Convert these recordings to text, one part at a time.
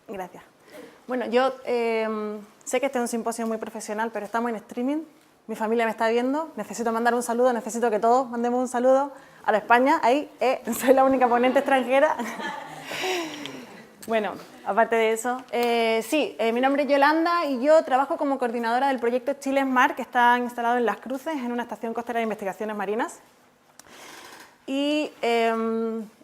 Gracias. Bueno, yo sé que este es un simposio muy profesional, pero estamos en streaming. Mi familia me está viendo. Necesito mandar un saludo, necesito que todos mandemos un saludo a la España. Ahí, soy la única ponente extranjera. Bueno, aparte de eso, mi nombre es Yolanda y yo trabajo como coordinadora del proyecto Chile Smart, que está instalado en Las Cruces, en una estación costera de investigaciones marinas. Y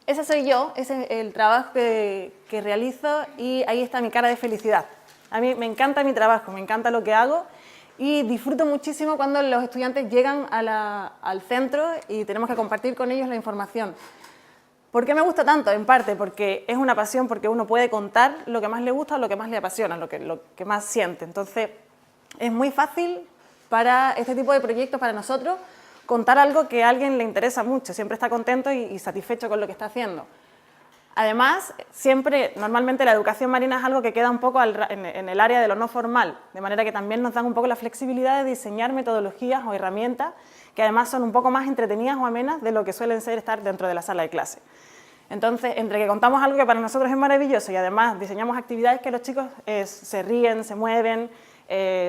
ese soy yo, ese es el trabajo que realizo y ahí está mi cara de felicidad. A mí me encanta mi trabajo, me encanta lo que hago y disfruto muchísimo cuando los estudiantes llegan al centro y tenemos que compartir con ellos la información. ¿Por qué me gusta tanto? En parte porque es una pasión, porque uno puede contar lo que más le gusta o lo que más le apasiona, lo que más siente. Entonces, es muy fácil para este tipo de proyectos, para nosotros, contar algo que a alguien le interesa mucho, siempre está contento y satisfecho con lo que está haciendo. Además, normalmente la educación marina es algo que queda un poco en el área de lo no formal, de manera que también nos dan un poco la flexibilidad de diseñar metodologías o herramientas que además son un poco más entretenidas o amenas de lo que suelen ser estar dentro de la sala de clase. Entonces, entre que contamos algo que para nosotros es maravilloso y además diseñamos actividades que los chicos se ríen, se mueven,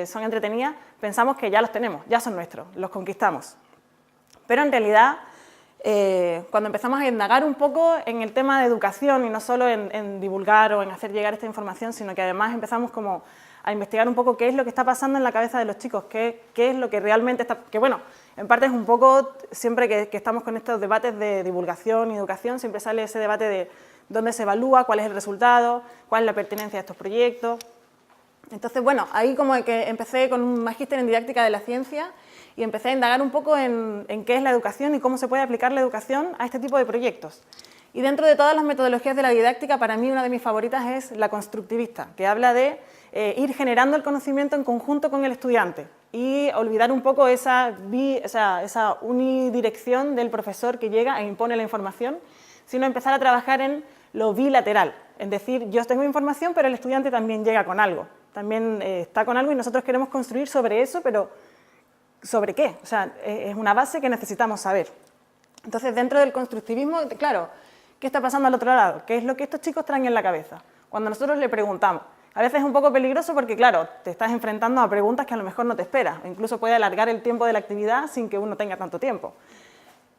son entretenidas, pensamos que ya los tenemos, ya son nuestros, los conquistamos. Pero en realidad, cuando empezamos a indagar un poco en el tema de educación y no solo en divulgar o en hacer llegar esta información, sino que además empezamos como a investigar un poco qué es lo que está pasando en la cabeza de los chicos, qué es lo que realmente está... Que bueno, en parte es un poco, siempre que estamos con estos debates de divulgación y educación, siempre sale ese debate de dónde se evalúa, cuál es el resultado, cuál es la pertinencia de estos proyectos. Entonces, bueno, ahí como que empecé con un magíster en didáctica de la ciencia y empecé a indagar un poco en qué es la educación y cómo se puede aplicar la educación a este tipo de proyectos. Y dentro de todas las metodologías de la didáctica, para mí una de mis favoritas es la constructivista, que habla de ir generando el conocimiento en conjunto con el estudiante y olvidar un poco esa unidirección del profesor que llega e impone la información, sino empezar a trabajar en lo bilateral, es decir, yo tengo información, pero el estudiante también llega con algo, también está con algo y nosotros queremos construir sobre eso, pero ¿sobre qué? O sea, es una base que necesitamos saber. Entonces, dentro del constructivismo, claro, ¿qué está pasando al otro lado? ¿Qué es lo que estos chicos traen en la cabeza? Cuando nosotros le preguntamos, a veces es un poco peligroso porque, claro, te estás enfrentando a preguntas que a lo mejor no te esperas, o incluso puede alargar el tiempo de la actividad sin que uno tenga tanto tiempo.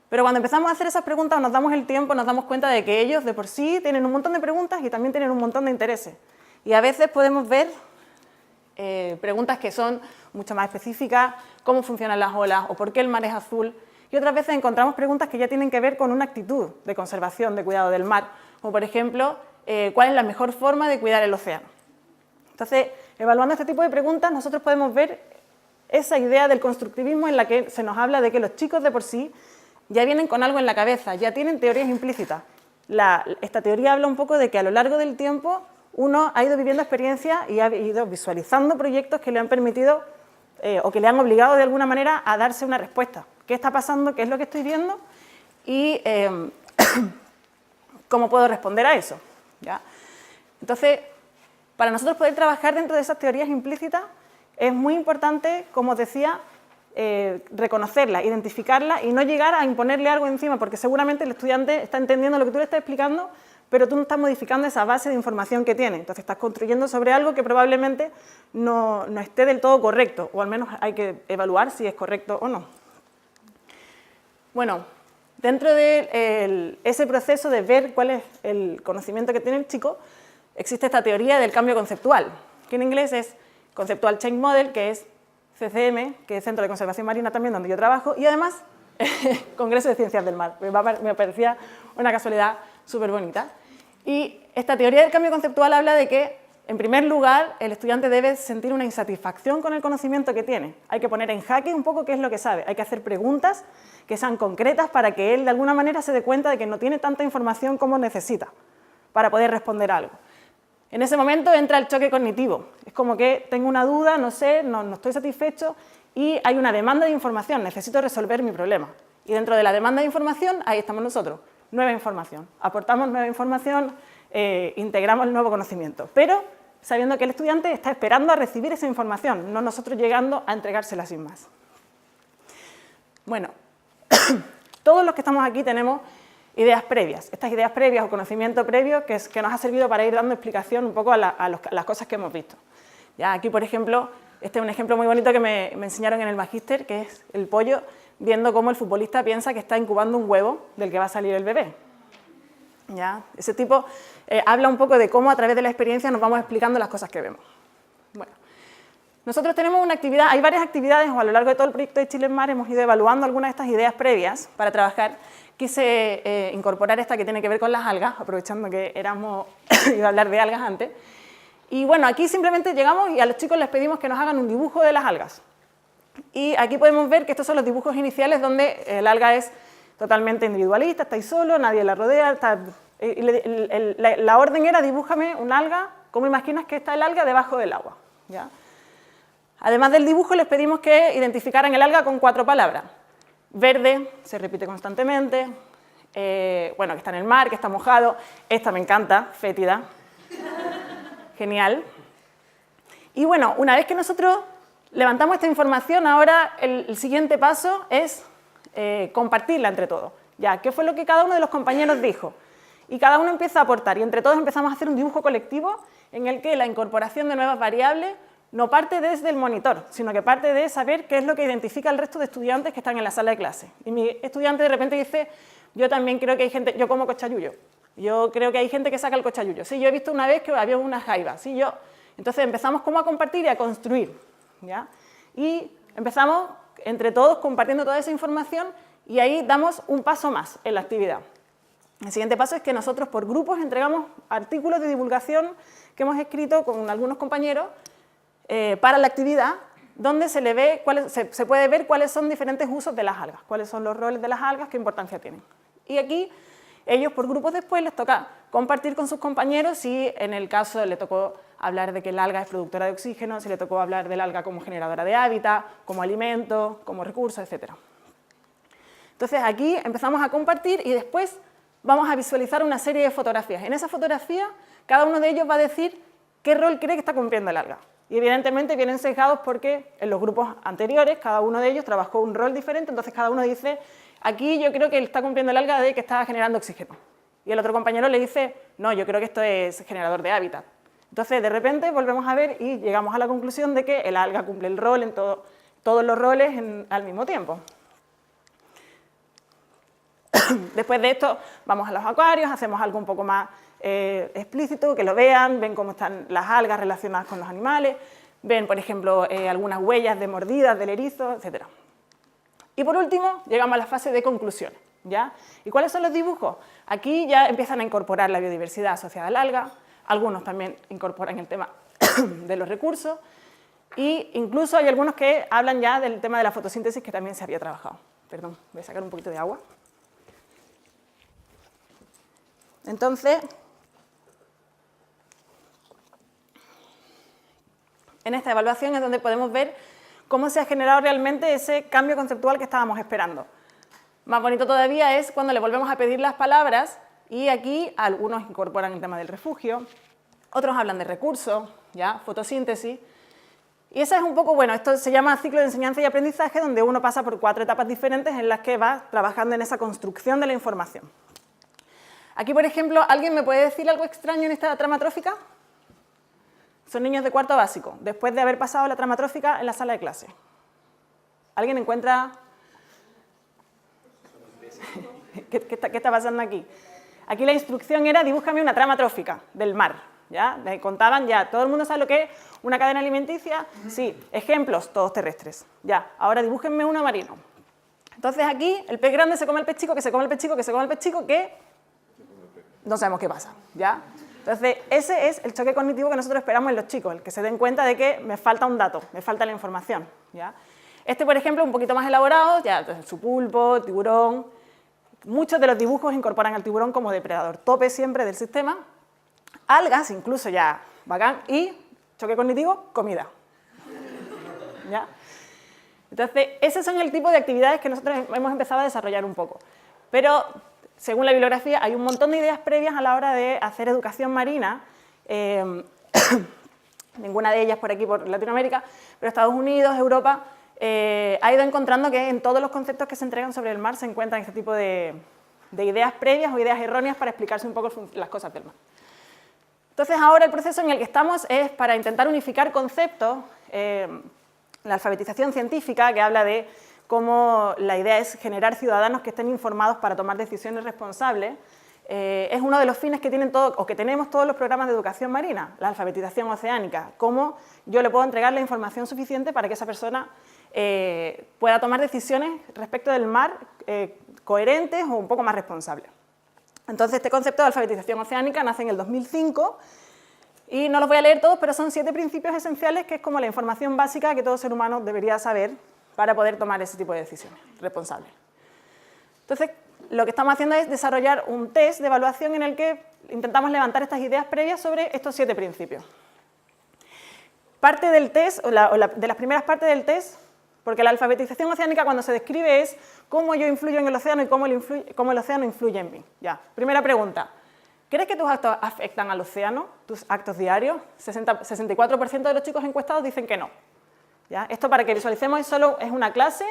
Pero cuando empezamos a hacer esas preguntas, nos damos el tiempo, nos damos cuenta de que ellos de por sí tienen un montón de preguntas y también tienen un montón de intereses. Y a veces podemos ver preguntas que son mucho más específicas, cómo funcionan las olas o por qué el mar es azul. Y otras veces encontramos preguntas que ya tienen que ver con una actitud de conservación, de cuidado del mar, como por ejemplo, ¿cuál es la mejor forma de cuidar el océano? Entonces, evaluando este tipo de preguntas, nosotros podemos ver esa idea del constructivismo en la que se nos habla de que los chicos de por sí ya vienen con algo en la cabeza, ya tienen teorías implícitas. Esta teoría habla un poco de que a lo largo del tiempo uno ha ido viviendo experiencias y ha ido visualizando proyectos que le han permitido o que le han obligado de alguna manera a darse una respuesta. ¿Qué está pasando? ¿Qué es lo que estoy viendo? Y ¿cómo puedo responder a eso? ¿Ya? Entonces, para nosotros poder trabajar dentro de esas teorías implícitas es muy importante, como os decía, reconocerlas, identificarlas y no llegar a imponerle algo encima, porque seguramente el estudiante está entendiendo lo que tú le estás explicando, pero tú no estás modificando esa base de información que tiene. Entonces estás construyendo sobre algo que probablemente no esté del todo correcto, o al menos hay que evaluar si es correcto o no. Bueno, dentro de ese proceso de ver cuál es el conocimiento que tiene el chico, existe esta teoría del cambio conceptual, que en inglés es Conceptual Change Model, que es CCM, que es Centro de Conservación Marina también, donde yo trabajo, y además Congreso de Ciencias del Mar. Me parecía una casualidad súper bonita. Y esta teoría del cambio conceptual habla de que, en primer lugar, el estudiante debe sentir una insatisfacción con el conocimiento que tiene. Hay que poner en jaque un poco qué es lo que sabe. Hay que hacer preguntas que sean concretas para que él, de alguna manera, se dé cuenta de que no tiene tanta información como necesita para poder responder algo. En ese momento entra el choque cognitivo. Es como que tengo una duda, no sé, no estoy satisfecho y hay una demanda de información, necesito resolver mi problema. Y dentro de la demanda de información, ahí estamos nosotros, nueva información. Aportamos nueva información, integramos el nuevo conocimiento, pero sabiendo que el estudiante está esperando a recibir esa información, no nosotros llegando a entregársela sin más. Bueno, todos los que estamos aquí tenemos ideas previas. Estas ideas previas o conocimiento previo que nos ha servido para ir dando explicación un poco a las cosas que hemos visto. Ya aquí, por ejemplo, este es un ejemplo muy bonito que me enseñaron en el magíster, que es el pollo viendo cómo el futbolista piensa que está incubando un huevo del que va a salir el bebé. ¿Ya? Ese tipo habla un poco de cómo a través de la experiencia nos vamos explicando las cosas que vemos. Bueno, nosotros tenemos una actividad, hay varias actividades, o a lo largo de todo el proyecto de Chile en Mar hemos ido evaluando algunas de estas ideas previas para trabajar. Quise incorporar esta que tiene que ver con las algas, aprovechando que iba a hablar de algas antes. Y bueno, aquí simplemente llegamos y a los chicos les pedimos que nos hagan un dibujo de las algas. Y aquí podemos ver que estos son los dibujos iniciales donde el alga es totalmente individualista, está ahí solo, nadie la rodea. La orden era dibújame un alga, ¿cómo imaginas que está el alga debajo del agua? ¿Ya? Además del dibujo les pedimos que identificaran el alga con 4 palabras. Verde, se repite constantemente, bueno, que está en el mar, que está mojado, esta me encanta, fétida, genial. Y bueno, una vez que nosotros levantamos esta información, ahora el siguiente paso es compartirla entre todos. Ya, ¿qué fue lo que cada uno de los compañeros dijo? Y cada uno empieza a aportar, y entre todos empezamos a hacer un dibujo colectivo en el que la incorporación de nuevas variables no parte desde el monitor, sino que parte de saber qué es lo que identifica al resto de estudiantes que están en la sala de clase. Y mi estudiante de repente dice, yo también creo que hay gente, yo como cochayuyo, yo creo que hay gente que saca el cochayuyo. Sí, yo he visto una vez que había una jaiba, sí, yo. Entonces empezamos como a compartir y a construir, ¿ya? Y empezamos entre todos compartiendo toda esa información y ahí damos un paso más en la actividad. El siguiente paso es que nosotros por grupos entregamos artículos de divulgación que hemos escrito con algunos compañeros para la actividad, donde se puede ver cuáles son diferentes usos de las algas, cuáles son los roles de las algas, qué importancia tienen. Y aquí, ellos por grupos después les toca compartir con sus compañeros si en el caso le tocó hablar de que el alga es productora de oxígeno, si le tocó hablar del alga como generadora de hábitat, como alimento, como recurso, etc. Entonces aquí empezamos a compartir y después vamos a visualizar una serie de fotografías. En esa fotografía, cada uno de ellos va a decir qué rol cree que está cumpliendo el alga. Y evidentemente vienen sesgados porque en los grupos anteriores cada uno de ellos trabajó un rol diferente, entonces cada uno dice, aquí yo creo que él está cumpliendo el alga de que está generando oxígeno. Y el otro compañero le dice, no, yo creo que esto es generador de hábitat. Entonces de repente volvemos a ver y llegamos a la conclusión de que el alga cumple el rol en todos los roles al mismo tiempo. Después de esto vamos a los acuarios, hacemos algo un poco más explícito, que lo vean, ven cómo están las algas relacionadas con los animales, ven, por ejemplo, algunas huellas de mordidas del erizo, etc. Y por último, llegamos a la fase de conclusión, ¿ya? ¿Y cuáles son los dibujos? Aquí ya empiezan a incorporar la biodiversidad asociada al alga, algunos también incorporan el tema de los recursos, e incluso hay algunos que hablan ya del tema de la fotosíntesis que también se había trabajado. Perdón, voy a sacar un poquito de agua. Entonces, en esta evaluación es donde podemos ver cómo se ha generado realmente ese cambio conceptual que estábamos esperando. Más bonito todavía es cuando le volvemos a pedir las palabras y aquí algunos incorporan el tema del refugio, otros hablan de recursos, ¿ya? Fotosíntesis. Y esa es un poco, bueno, esto se llama ciclo de enseñanza y aprendizaje, donde uno pasa por 4 etapas diferentes en las que va trabajando en esa construcción de la información. Aquí, por ejemplo, ¿alguien me puede decir algo extraño en esta trama trófica? Son niños de 4º básico, después de haber pasado la trama trófica en la sala de clase. ¿Alguien encuentra? ¿Qué está pasando aquí? Aquí la instrucción era dibújame una trama trófica del mar. ¿Ya? Me contaban ya, ¿todo el mundo sabe lo que es una cadena alimenticia? Sí, ejemplos, todos terrestres. Ya, ahora dibújenme uno marino. Entonces aquí el pez grande se come el pez chico, que se come el pez chico, que se come el pez chico, que no sabemos qué pasa, ¿ya? Entonces, ese es el choque cognitivo que nosotros esperamos en los chicos, el que se den cuenta de que me falta un dato, me falta la información, ¿ya? Este, por ejemplo, un poquito más elaborado, ya, su pulpo, tiburón. Muchos de los dibujos incorporan al tiburón como depredador tope siempre del sistema. Algas, incluso ya, bacán. Y, choque cognitivo, comida. ¿Ya? Entonces, esos son el tipo de actividades que nosotros hemos empezado a desarrollar un poco. Pero, según la bibliografía, hay un montón de ideas previas a la hora de hacer educación marina. Ninguna de ellas por aquí, por Latinoamérica, pero Estados Unidos, Europa, ha ido encontrando que en todos los conceptos que se entregan sobre el mar se encuentran este tipo de de ideas previas o ideas erróneas para explicarse un poco las cosas del mar. Entonces ahora el proceso en el que estamos es para intentar unificar conceptos, la alfabetización científica, que habla de cómo la idea es generar ciudadanos que estén informados para tomar decisiones responsables, es uno de los fines que tienen que tenemos todos los programas de educación marina, la alfabetización oceánica, cómo yo le puedo entregar la información suficiente para que esa persona pueda tomar decisiones respecto del mar coherentes o un poco más responsables. Entonces, este concepto de alfabetización oceánica nace en el 2005 y no los voy a leer todos, pero son 7 principios esenciales que es como la información básica que todo ser humano debería saber para poder tomar ese tipo de decisiones responsables. Entonces, lo que estamos haciendo es desarrollar un test de evaluación en el que intentamos levantar estas ideas previas sobre estos 7 principios. Parte del test, de las primeras partes del test, porque la alfabetización oceánica cuando se describe es cómo yo influyo en el océano y cómo el océano influye en mí. Ya. Primera pregunta, ¿crees que tus actos afectan al océano, tus actos diarios? 64% de los chicos encuestados dicen que no. ¿Ya? Esto para que visualicemos es una clase,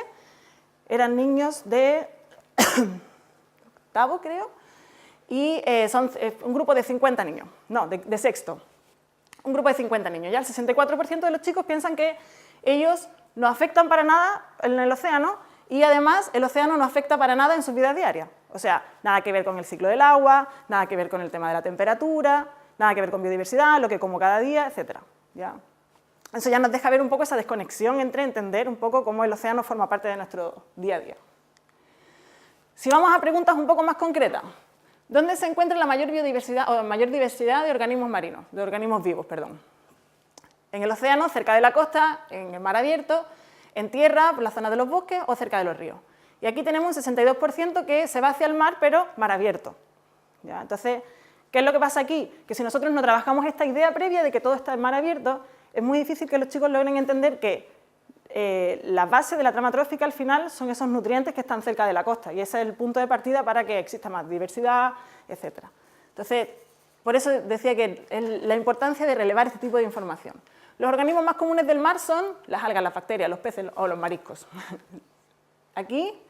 eran niños de octavo creo, y son un grupo de 50 niños, no, de sexto, un grupo de 50 niños. Ya el 64% de los chicos piensan que ellos no afectan para nada en el océano y además el océano no afecta para nada en su vida diaria. O sea, nada que ver con el ciclo del agua, nada que ver con el tema de la temperatura, nada que ver con biodiversidad, lo que como cada día, etc. ¿Ya? Eso ya nos deja ver un poco esa desconexión entre entender un poco cómo el océano forma parte de nuestro día a día. Si vamos a preguntas un poco más concretas, ¿dónde se encuentra la mayor biodiversidad o mayor diversidad de organismos marinos, de organismos vivos, perdón? En el océano, cerca de la costa, en el mar abierto, en tierra, por la zona de los bosques o cerca de los ríos. Y aquí tenemos un 62% que se va hacia el mar, pero mar abierto. ¿Ya? Entonces, ¿qué es lo que pasa aquí? Que si nosotros no trabajamos esta idea previa de que todo está en mar abierto, es muy difícil que los chicos logren entender que la base de la trama trófica al final son esos nutrientes que están cerca de la costa y ese es el punto de partida para que exista más diversidad, etc. Entonces, por eso decía que la importancia de relevar este tipo de información. Los organismos más comunes del mar son las algas, las bacterias, los peces o los mariscos. Aquí,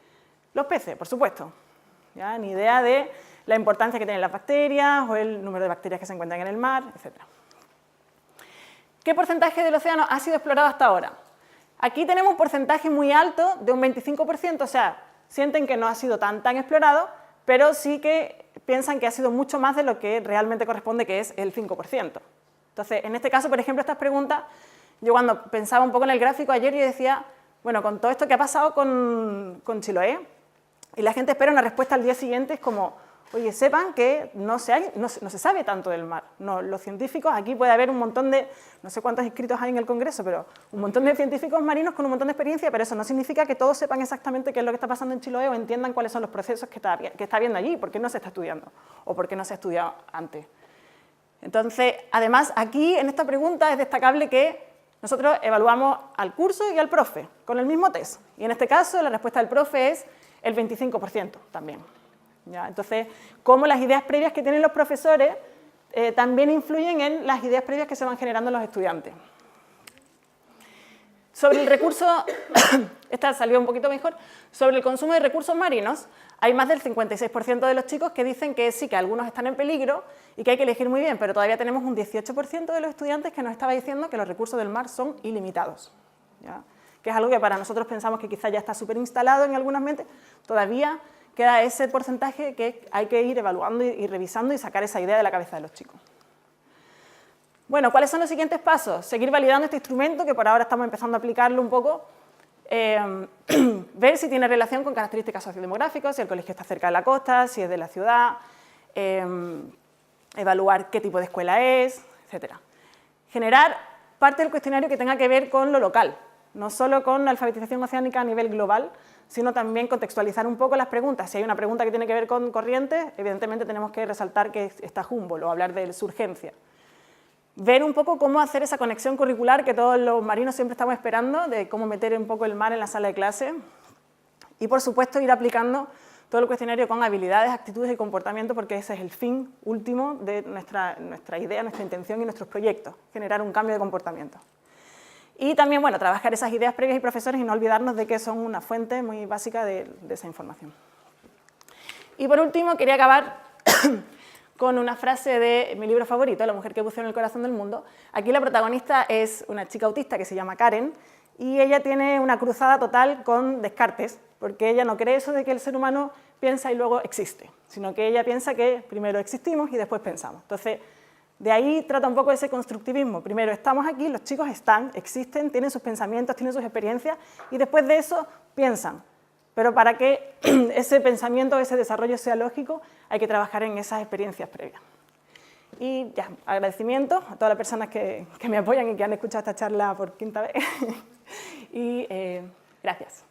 los peces, por supuesto. ¿Ya? Ni idea de la importancia que tienen las bacterias o el número de bacterias que se encuentran en el mar, etc. ¿Qué porcentaje del océano ha sido explorado hasta ahora? Aquí tenemos un porcentaje muy alto de un 25%, o sea, sienten que no ha sido tan explorado, pero sí que piensan que ha sido mucho más de lo que realmente corresponde, que es el 5%. Entonces, en este caso, por ejemplo, estas preguntas, yo cuando pensaba un poco en el gráfico ayer, yo decía, bueno, con todo esto que ha pasado con Chiloé, y la gente espera una respuesta al día siguiente, es como, oye, sepan que no se sabe tanto del mar. No, los científicos, aquí puede haber un montón de, no sé cuántos inscritos hay en el Congreso, pero un montón de científicos marinos con un montón de experiencia, pero eso no significa que todos sepan exactamente qué es lo que está pasando en Chiloé o entiendan cuáles son los procesos que está habiendo allí, por qué no se está estudiando o por qué no se ha estudiado antes. Entonces, además, aquí en esta pregunta es destacable que nosotros evaluamos al curso y al profe con el mismo test. Y en este caso, la respuesta del profe es el 25% también. ¿Ya? Entonces, cómo las ideas previas que tienen los profesores también influyen en las ideas previas que se van generando en los estudiantes. Sobre el recurso, esta salió un poquito mejor, sobre el consumo de recursos marinos, hay más del 56% de los chicos que dicen que sí, que algunos están en peligro y que hay que elegir muy bien, pero todavía tenemos un 18% de los estudiantes que nos estaba diciendo que los recursos del mar son ilimitados. ¿Ya? Que es algo que para nosotros pensamos que quizás ya está súper instalado en algunas mentes, todavía queda ese porcentaje que hay que ir evaluando y revisando y sacar esa idea de la cabeza de los chicos. Bueno, ¿cuáles son los siguientes pasos? Seguir validando este instrumento, que por ahora estamos empezando a aplicarlo un poco, ver si tiene relación con características sociodemográficas, si el colegio está cerca de la costa, si es de la ciudad, evaluar qué tipo de escuela es, etc. Generar parte del cuestionario que tenga que ver con lo local, no solo con la alfabetización oceánica a nivel global, sino también contextualizar un poco las preguntas. Si hay una pregunta que tiene que ver con corrientes, evidentemente tenemos que resaltar que está Humboldt o hablar de surgencia. Ver un poco cómo hacer esa conexión curricular que todos los marinos siempre estamos esperando, de cómo meter un poco el mar en la sala de clase. Y, por supuesto, ir aplicando todo el cuestionario con habilidades, actitudes y comportamiento, porque ese es el fin último de nuestra idea, nuestra intención y nuestros proyectos, generar un cambio de comportamiento. Y también, bueno, trabajar esas ideas previas y profesores y no olvidarnos de que son una fuente muy básica de esa información. Y por último, quería acabar con una frase de mi libro favorito, La mujer que buceó en el corazón del mundo. Aquí la protagonista es una chica autista que se llama Karen, y ella tiene una cruzada total con Descartes, porque ella no cree eso de que el ser humano piensa y luego existe, sino que ella piensa que primero existimos y después pensamos. Entonces, de ahí trata un poco ese constructivismo. Primero estamos aquí, los chicos están, existen, tienen sus pensamientos, tienen sus experiencias, y después de eso piensan. Pero para que ese pensamiento, ese desarrollo sea lógico, hay que trabajar en esas experiencias previas. Y ya, agradecimiento a todas las personas que me apoyan y que han escuchado esta charla por quinta vez. Y gracias.